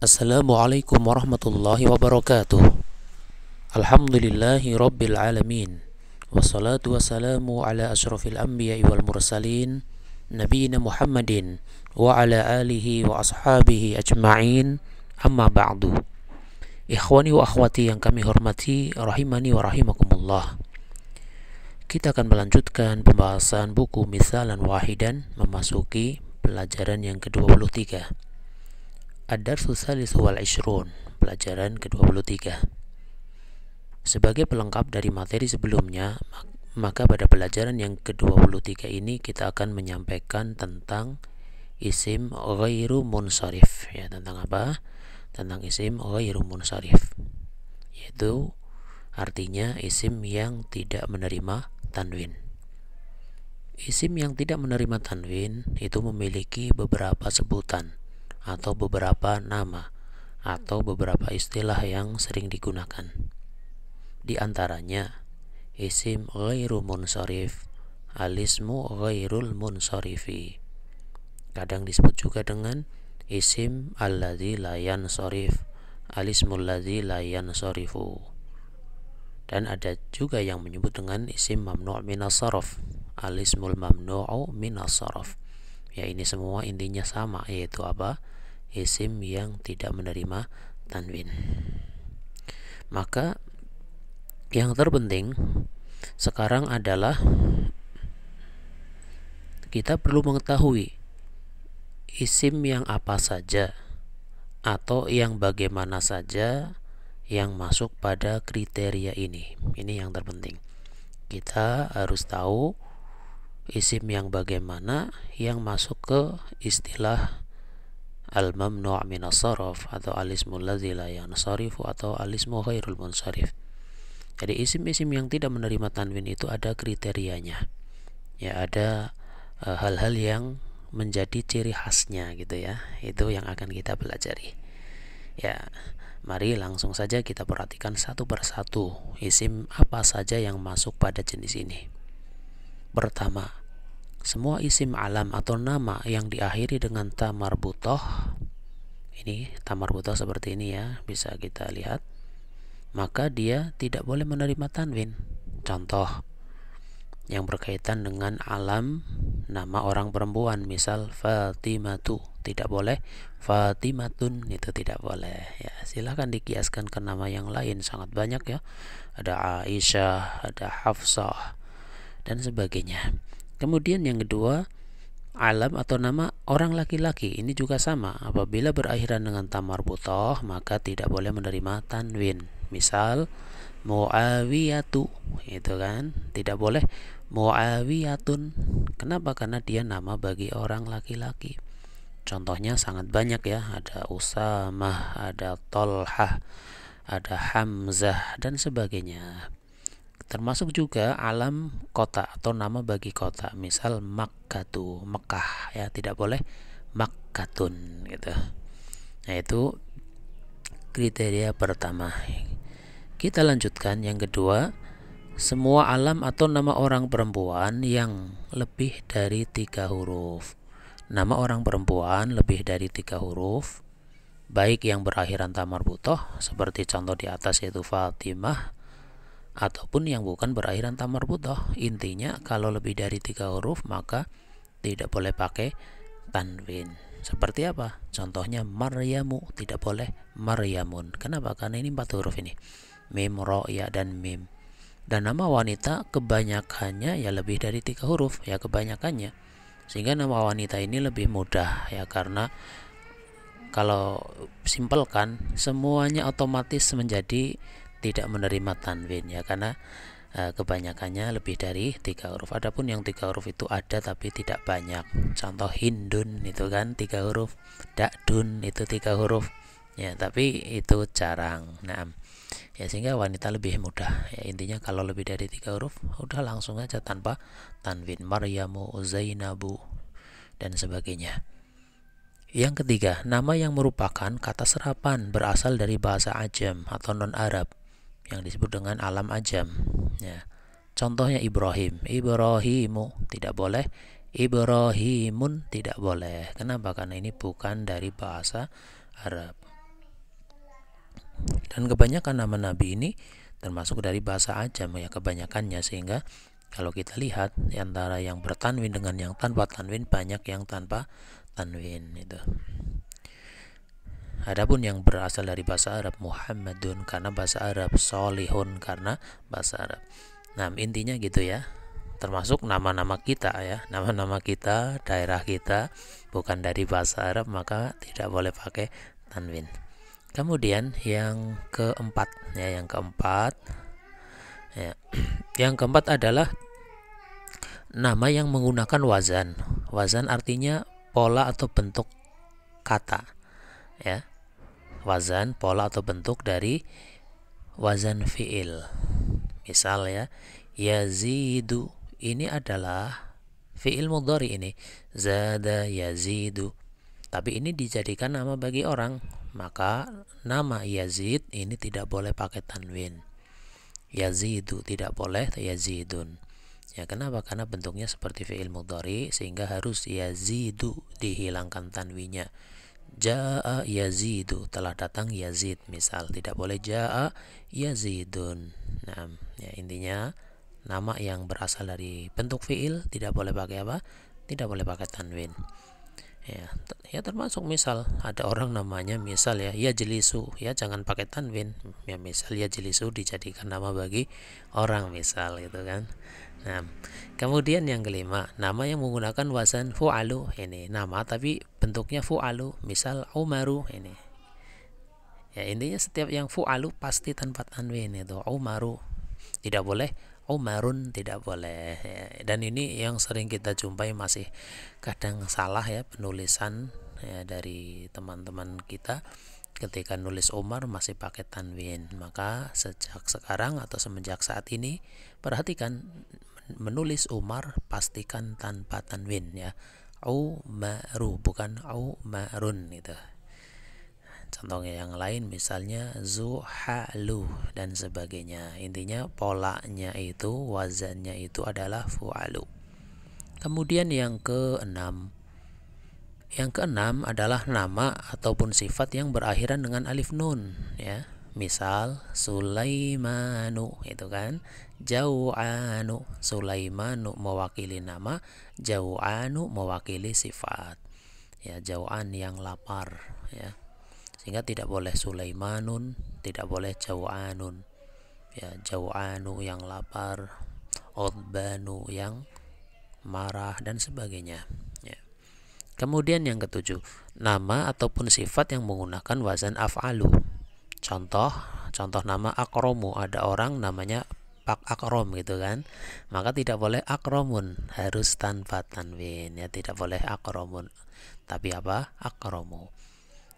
Assalamualaikum warahmatullahi wabarakatuh. Alhamdulillahi rabbil alamin. Wassalatu wassalamu ala asyrafil anbiya'i wal mursalin nabiyina Muhammadin wa ala alihi wa ashabihi ajma'in. Amma ba'du. Ikhwani wa akhwati yang kami hormati, rahimani wa rahimakumullah. Kita akan melanjutkan pembahasan buku Mithalan Wahidan, memasuki pelajaran yang ke-23. Ad-Darsu Tsalits wal Ishrun, pelajaran ke-23. Sebagai pelengkap dari materi sebelumnya, maka pada pelajaran yang ke-23 ini kita akan menyampaikan tentang isim ghairu munsharif. Ya, tentang apa? Tentang isim ghairu munsharif, yaitu artinya isim yang tidak menerima tanwin. Isim yang tidak menerima tanwin itu memiliki beberapa sebutan atau beberapa nama atau beberapa istilah yang sering digunakan. Di antaranya isim ghairu munsharif, alismu ghairul munsharifi. Kadang disebut juga dengan isim alladzi la yansharif, alismul ladzi la yansharifu. Dan ada juga yang menyebut dengan isim mamnu' minas sarf, alismul mamnu'u minas sarf. Ya, ini semua intinya sama, yaitu apa? Isim yang tidak menerima tanwin. Maka yang terpenting sekarang adalah kita perlu mengetahui isim yang apa saja atau yang bagaimana saja yang masuk pada kriteria ini. Ini yang terpenting. Kita harus tahu isim yang bagaimana yang masuk ke istilah al-mamnu' minas sarf atau alismul ladzi la yansarifu atau alismu ghairul munsharif. Jadi isim-isim yang tidak menerima tanwin itu ada kriterianya. Ya, ada hal-hal yang menjadi ciri khasnya gitu ya. Itu yang akan kita pelajari. Ya, mari langsung saja kita perhatikan satu persatu isim apa saja yang masuk pada jenis ini. Pertama, semua isim alam atau nama yang diakhiri dengan ta marbutah, ini ta marbutah seperti ini ya, bisa kita lihat, maka dia tidak boleh menerima tanwin. Contoh yang berkaitan dengan alam, nama orang perempuan, misal Fatimatu, tidak boleh. Fatimatun, itu tidak boleh ya. Silahkan dikiaskan ke nama yang lain, sangat banyak ya, ada Aisyah, ada Hafsah dan sebagainya. Kemudian yang kedua, alam atau nama orang laki-laki, ini juga sama. Apabila berakhiran dengan ta marbutah, maka tidak boleh menerima tanwin. Misal Muawiyatu, itu kan tidak boleh Muawiyatun. Kenapa? Karena dia nama bagi orang laki-laki. Contohnya sangat banyak ya, ada Usamah, ada Tolhah, ada Hamzah dan sebagainya. Termasuk juga alam kota atau nama bagi kota, misal Makkatu, Mekah ya, tidak boleh Makkatun gitu. Nah, itu kriteria pertama. Kita lanjutkan yang kedua, semua alam atau nama orang perempuan yang lebih dari 3 huruf. Nama orang perempuan lebih dari 3 huruf, baik yang berakhiran ta marbutah seperti contoh di atas yaitu Fatimah, ataupun yang bukan berakhiran ta marbutah. Intinya kalau lebih dari 3 huruf maka tidak boleh pakai tanwin. Seperti apa? Contohnya Maryamu, tidak boleh Maryamun. Kenapa? Karena ini 4 huruf ini, mim, ro, ya dan mim. Dan nama wanita kebanyakannya ya lebih dari 3 huruf ya, kebanyakannya. Sehingga nama wanita ini lebih mudah ya, karena kalau simpelkan semuanya otomatis menjadi tidak menerima tanwin ya, karena kebanyakannya lebih dari 3 huruf. Adapun yang 3 huruf itu ada tapi tidak banyak. Contoh Hindun itu kan 3 huruf, Dakdun itu 3 huruf ya, tapi itu jarang. Nah, ya, sehingga wanita lebih mudah ya. Intinya kalau lebih dari 3 huruf udah langsung aja tanpa tanwin, Maryamu, Zainabu dan sebagainya. Yang ketiga, nama yang merupakan kata serapan berasal dari bahasa Ajam atau non-Arab yang disebut dengan alam Ajam ya. Contohnya Ibrahim, Ibrahimu tidak boleh, Ibrahimun tidak boleh. Kenapa? Karena ini bukan dari bahasa Arab. Dan kebanyakan nama nabi ini termasuk dari bahasa ajam ya kebanyakannya, sehingga kalau kita lihat di antara yang bertanwin dengan yang tanpa tanwin, banyak yang tanpa tanwin itu. Adapun yang berasal dari bahasa Arab, Muhammadun karena bahasa Arab, Solihun karena bahasa Arab. Nah, intinya gitu ya. Termasuk nama-nama kita ya, nama-nama kita, daerah kita bukan dari bahasa Arab, maka tidak boleh pakai tanwin. Kemudian yang keempat ya, yang keempat adalah nama yang menggunakan wazan. Wazan artinya pola atau bentuk kata ya. Wazan, pola atau bentuk dari wazan fi'il. Misal ya, yazidu, ini adalah fi'il mudhari ini, zada yazidu, tapi ini dijadikan nama bagi orang, maka nama Yazid ini tidak boleh pakai tanwin. Yazidu tidak boleh, yazidun. Ya, kenapa? Karena bentuknya seperti fi'il mudhari, sehingga harus yazidu, dihilangkan tanwinya. Ja'a yazidu, telah datang Yazid, misal. Tidak boleh ja'a yazidun. Nah, ya intinya nama yang berasal dari bentuk fi'il tidak boleh pakai apa? Tidak boleh pakai tanwin. Ya termasuk misal ada orang namanya misal ya yajlisu, ya jangan pakai tanwin. Ya misal yajlisu dijadikan nama bagi orang, misal gitu kan. Nah, kemudian yang kelima, nama yang menggunakan wazan fu'alu, ini nama tapi bentuknya fu'alu, misal Umaru ini. Ya intinya setiap yang fu'alu pasti tanpa tanwin, itu Umaru. Tidak boleh Umarun, tidak boleh ya. Dan ini yang sering kita jumpai, masih kadang salah ya penulisan ya dari teman-teman kita. Ketika nulis Umar masih pakai tanwin. Maka sejak sekarang atau semenjak saat ini, perhatikan menulis Umar pastikan tanpa tanwin ya. Umaru bukan Umarun gitu. Contohnya yang lain misalnya zuhalu dan sebagainya. Intinya polanya itu, wazannya itu adalah fu'alu. Kemudian yang keenam. Yang keenam adalah nama ataupun sifat yang berakhiran dengan alif nun ya. Misal Sulaimanu, itu kan. Jau'anu, Sulaimanu mewakili nama, Jau'anu mewakili sifat. Ya, Jau'an yang lapar ya. Sehingga tidak boleh Sulaimanun, tidak boleh Jau'anun. Ya, Jau'anu yang lapar, Udbanu yang marah dan sebagainya. Ya. Kemudian yang ketujuh, nama ataupun sifat yang menggunakan wazan af'alu. Contoh nama Akromu, ada orang namanya Pak Akrom gitu kan, maka tidak boleh Akromun, harus tanpa tanwin ya, tidak boleh Akromun, tapi apa? Akromu.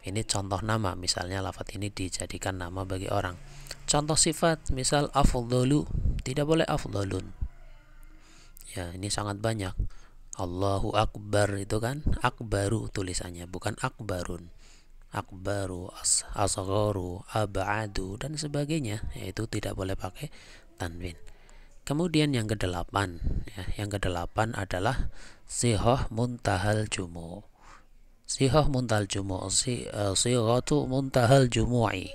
Ini contoh nama, misalnya lafadz ini dijadikan nama bagi orang. Contoh sifat, misal afdhalu, tidak boleh afdhalun. Ya, ini sangat banyak. Allahu Akbar itu kan akbaru tulisannya, bukan akbarun. Akbaru, asgharu, ab'adu dan sebagainya, yaitu tidak boleh pakai tanwin. Kemudian yang kedelapan ya, yang kedelapan adalah sihah muntahal jumu'. Sihah muntahal jumu', sihatu muntahal jumu'i,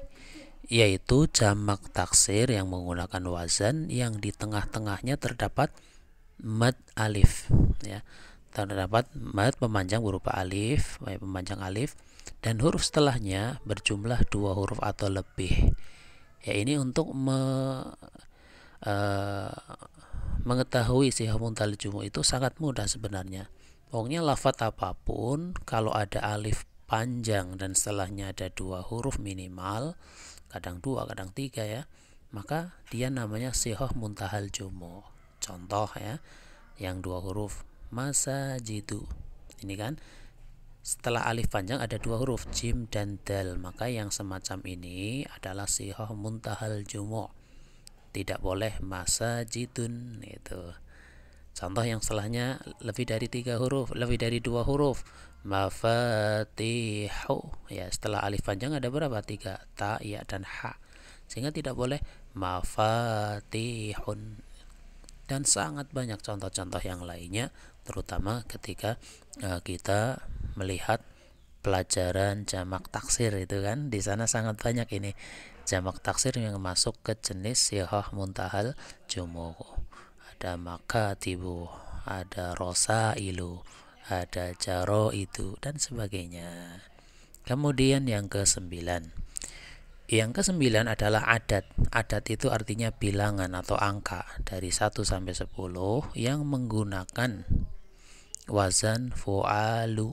yaitu jamak taksir yang menggunakan wazan yang di tengah-tengahnya terdapat mad alif ya. Terdapat mad pemanjang berupa alif, pemanjang alif, dan huruf setelahnya berjumlah 2 huruf atau lebih. Ya, ini untuk mengetahui sihah muntahal jumu' itu sangat mudah sebenarnya. Pokoknya lafadz apapun kalau ada alif panjang dan setelahnya ada 2 huruf minimal, kadang 2 kadang 3 ya, maka dia namanya sihah muntahal jumu'. Contoh ya, yang 2 huruf masajidu, ini kan setelah alif panjang ada 2 huruf jim dan dal, maka yang semacam ini adalah sihah muntahal jumu'. Tidak boleh masajidun itu. Contoh yang setelahnya lebih dari 3 huruf, lebih dari 2 huruf, mafatihu ya, setelah alif panjang ada berapa? 3, ta, ya dan ha, sehingga tidak boleh mafatihun. Dan sangat banyak contoh-contoh yang lainnya, terutama ketika kita melihat pelajaran jamak taksir itu kan, di sana sangat banyak ini jamak taksir yang masuk ke jenis sihah muntahal jumu. Ada makatibu, ada rosailu, ada jaro itu dan sebagainya. Kemudian yang ke-9. Yang ke-9 adalah adat. Adat itu artinya bilangan atau angka dari 1 sampai 10 yang menggunakan wazan fu'alu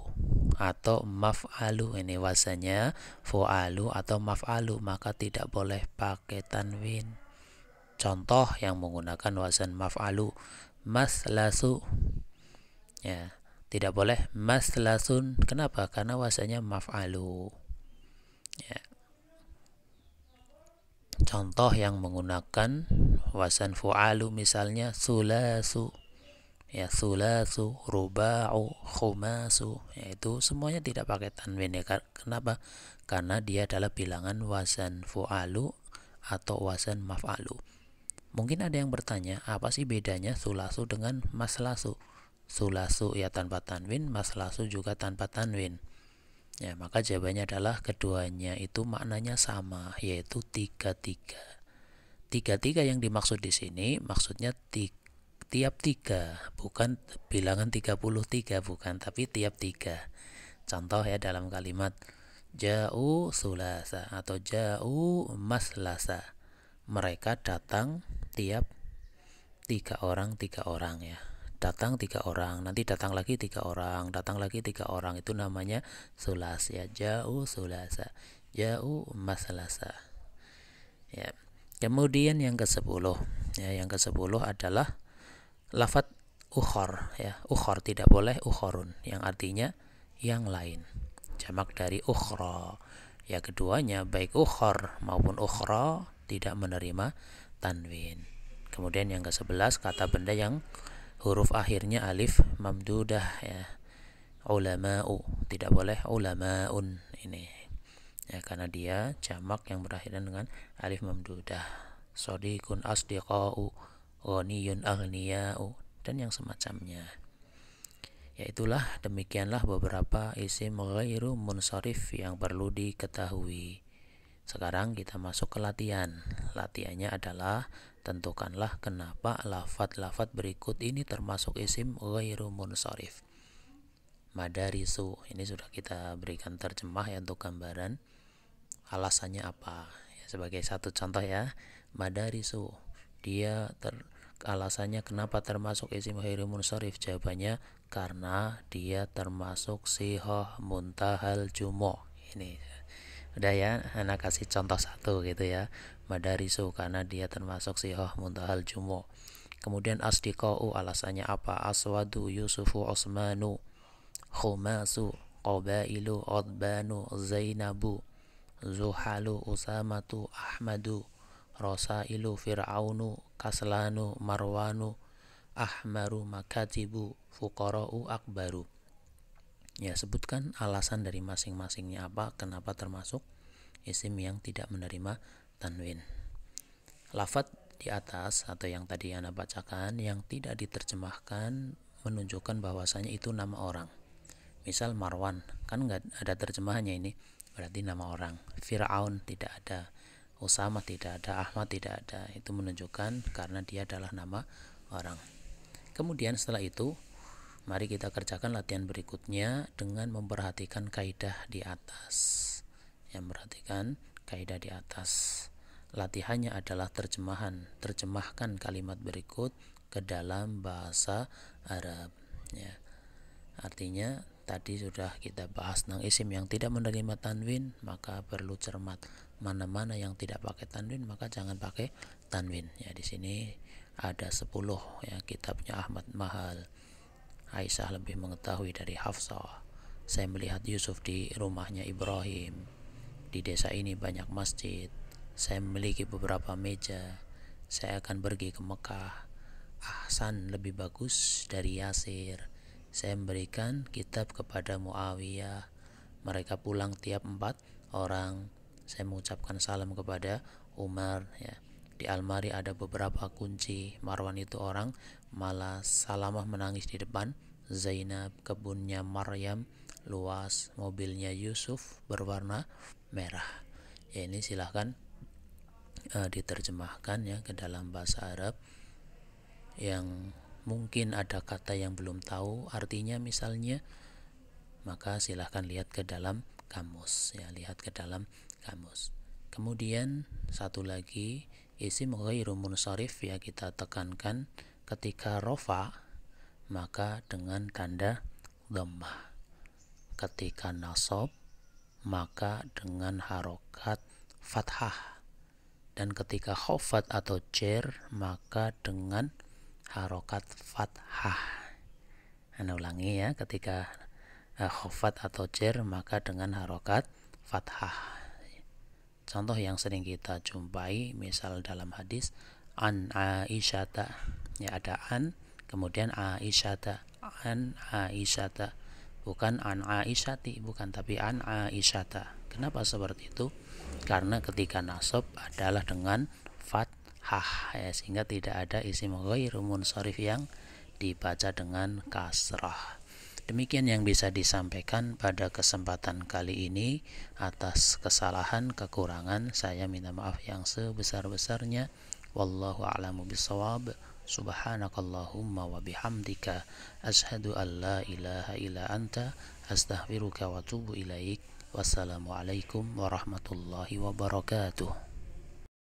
atau maf'alu. Ini wazannya fu'alu atau maf'alu, maka tidak boleh pakai tanwin. Contoh yang menggunakan wazan maf'alu, maslasu. Ya, tidak boleh maslasun. Kenapa? Karena wazannya maf'alu. Ya. Contoh yang menggunakan wazan fu'alu misalnya sulasu. Ya, sulasu, ruba'u, khumasu, yaitu semuanya tidak pakai tanwin ya. Kenapa? Karena dia adalah bilangan wazan fu'alu atau wazan maf'alu. Mungkin ada yang bertanya, apa sih bedanya sulasu dengan maslasu? Sulasu ya tanpa tanwin, maslasu juga tanpa tanwin. Ya, maka jawabannya adalah keduanya itu maknanya sama, yaitu 3-3. 3-3 yang dimaksud di sini maksudnya tiap 3, bukan bilangan 33, bukan, tapi tiap 3. Contoh ya dalam kalimat ja'u sulasa atau ja'u maslasa. Mereka datang tiap 3 orang ya. Datang 3 orang, nanti datang lagi 3 orang, datang lagi 3 orang, itu namanya sulas ya. Ja'u sulasa, ja'u maslasa. Ya. Kemudian yang ke-10. Ya, yang ke-10 adalah lafadz ukhor ya. Ukhor tidak boleh ukhorun, yang artinya yang lain. Jamak dari ukhra. Ya, keduanya baik ukhor maupun ukhra tidak menerima tanwin. Kemudian yang ke-11 kata benda yang huruf akhirnya alif mamdudah ya. Ulama'u, tidak boleh ulamaun ini. Ya, karena dia jamak yang berakhiran dengan alif mamdudah. Shadiqun asdiqa'u, ghaniyun aghniya'u, dan yang semacamnya. Ya, itulah, demikianlah beberapa isim ghairu munsharif yang perlu diketahui. Sekarang kita masuk ke latihan. Latihannya adalah tentukanlah kenapa lafadz-lafadz berikut ini termasuk isim ghairu munsharif. Madarisu, ini sudah kita berikan terjemah ya untuk gambaran. Alasannya apa? Ya, sebagai satu contoh ya, madarisu, dia alasannya kenapa termasuk isim ghairu munsharif? Jawabannya karena dia termasuk sihah muntahal jumu. Ini udah ya, anak kasih contoh satu gitu ya. Madarisu karena dia termasuk sihah muntahal jumu. Kemudian asdiqa'u, alasannya apa? Aswadu, Yusufu, Osmanu, Khumasu, Qabailu, Odbanu, Zainabu, Zuhalu, Usamatu, Ahmadu, Rosailu, Fir'aunu, Kaslanu, Marwanu, Ahmaru, Makatibu, Fuqara'u, Akbaru. Ya, sebutkan alasan dari masing-masingnya apa, kenapa termasuk isim yang tidak menerima tanwin. Lafadz di atas atau yang tadi Anda bacakan yang tidak diterjemahkan menunjukkan bahwasanya itu nama orang. Misal Marwan, kan nggak ada terjemahannya, ini berarti nama orang. Fir'aun tidak ada, Usama tidak ada, Ahmad tidak ada. Itu menunjukkan karena dia adalah nama orang. Kemudian setelah itu, mari kita kerjakan latihan berikutnya dengan memperhatikan kaidah di atas. Yang memperhatikan kaidah di atas. Latihannya adalah terjemahkan kalimat berikut ke dalam bahasa Arab ya. Artinya tadi sudah kita bahas tentang isim yang tidak menerima tanwin, maka perlu cermat. Mana-mana yang tidak pakai tanwin maka jangan pakai tanwin. Ya, di sini ada 10 ya, kitabnya Ahmad Mahal. Aisyah lebih mengetahui dari Hafsah. Saya melihat Yusuf di rumahnya Ibrahim. Di desa ini banyak masjid. Saya memiliki beberapa meja. Saya akan pergi ke Mekah. Ahsan lebih bagus dari Yasir. Saya memberikan kitab kepada Muawiyah. Mereka pulang tiap 4 orang. Saya mengucapkan salam kepada Umar ya. Di almari ada beberapa kunci. Marwan itu orang malas. Salamah menangis di depan Zainab. Kebunnya Maryam luas. Mobilnya Yusuf berwarna merah. Ya, ini silahkan diterjemahkan ya ke dalam bahasa Arab yang mungkin ada kata yang belum tahu artinya misalnya, maka silahkan lihat ke dalam kamus ya, lihat ke dalam kamus. Kemudian satu lagi, isim ghairu munsharif ya, kita tekankan ketika rofa maka dengan tanda dhammah, ketika nasab maka dengan harokat fathah, dan ketika khafat atau jar maka dengan harokat fathah. Anda ulangi ya, ketika khafat atau jar maka dengan harokat fathah. Contoh yang sering kita jumpai misal dalam hadis an Aisyata ya, ada an kemudian Aisyata, an Aisyata, bukan an Aisyati, bukan, tapi an Aisyata. Kenapa seperti itu? Karena ketika nasab adalah dengan fathah ya, sehingga tidak ada isim ghairu munsharif yang dibaca dengan kasrah. Demikian yang bisa disampaikan pada kesempatan kali ini. Atas kesalahan kekurangan saya minta maaf yang sebesar-besarnya. Wallahu a'lamu bishawab. Subhanakallahumma wa bihamdika asyhadu an la ilaha illa anta astaghfiruka wa atubu ilaik. Wassalamualaikum warahmatullahi wabarakatuh.